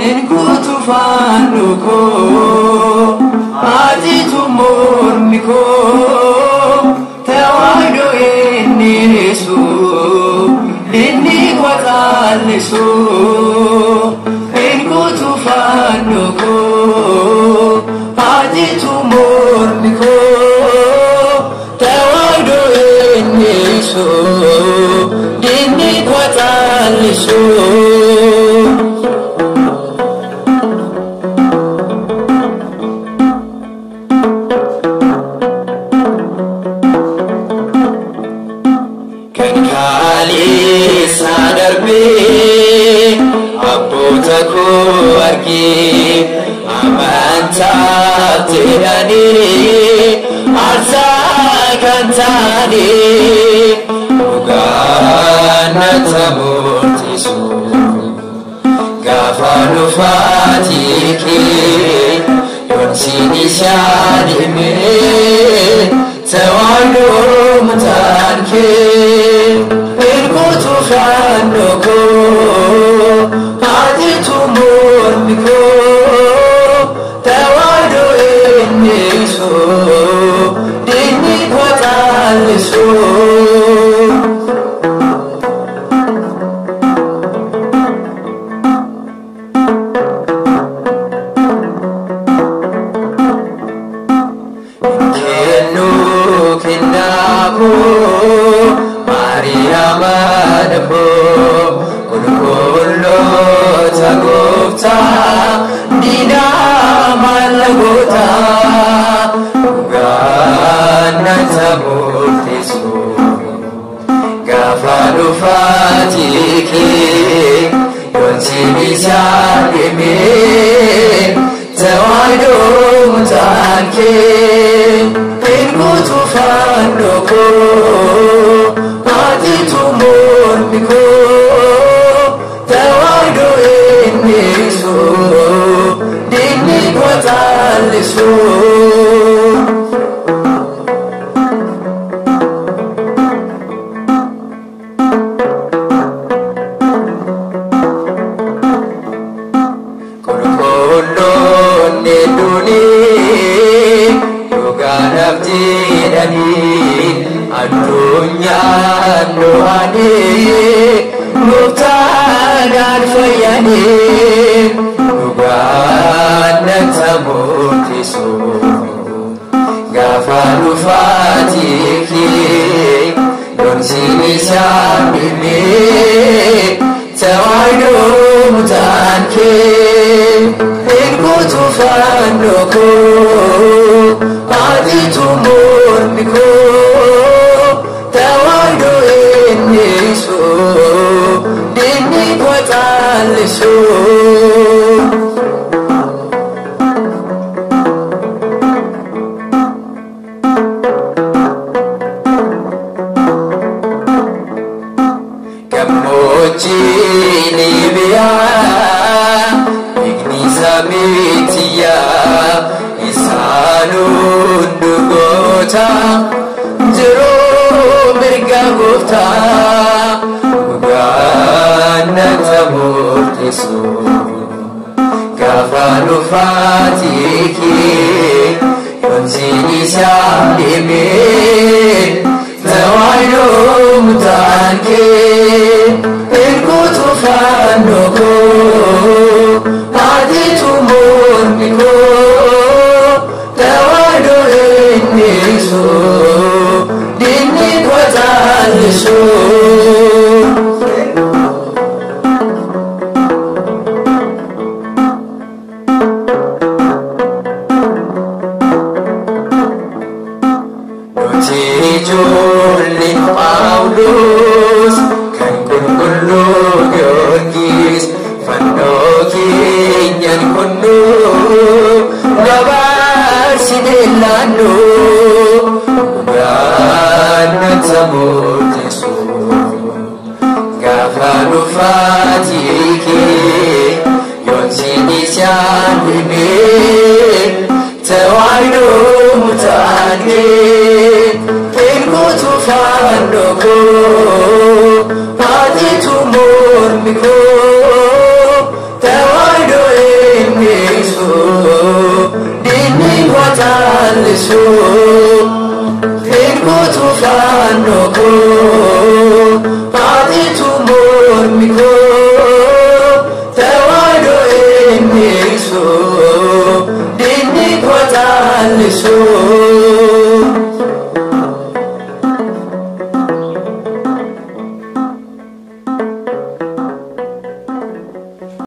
Enkutu fanuko Ajitu murmiko Tawaido inisu Inni watalisu Enkutu fanuko Ajitu murmiko Tawaido inisu Inni watalisu Abbotaku argi amanta tirani arsa kantani ugana tamurtisu gafanu fatiki yonsini shadime tawanu mutanke irkutu fanuko Ajitu murmiko Tawaido inisu Dini watalisu Kenu kinaku Maria madaku Kulkullo tagufta Dina malagota Ugana tamurtisu Gafanu fatiki Yonsini shadime Tawaido mutanke Enkutu fanuko Ajitu murmiko Tawaido inisu Dini watalisu Kulkullo niduni Yuganaf jidani Adunya nuhani Muftadan fayani Ugana tamurtisu Gafanu fatiki Yonsini shadime Tawaido mutanke Enkutu fanuko Ajitu murmiko Tawaido inisu Dini watalisu Gammoji Libya Ignisa mitiya Isanun dugota Jero mirga gufta Ugana tamurtisu Gafanu fatiki Yonsini shadime Tawaido mutanke Enkutu fanuko Ajitu murmiko Tawaido inisu Dini watalisu Julli Paulus Kan kulkullu Georgis Fandoki Nyan kunnu Gabar sidilanu Ugana tamurtisu Gafanu fatiki Yonsini shadime Tawaido mutanke Enkutu fanuko Ajitu amiko tawaido emiso dini wataliso Firgo tufano ko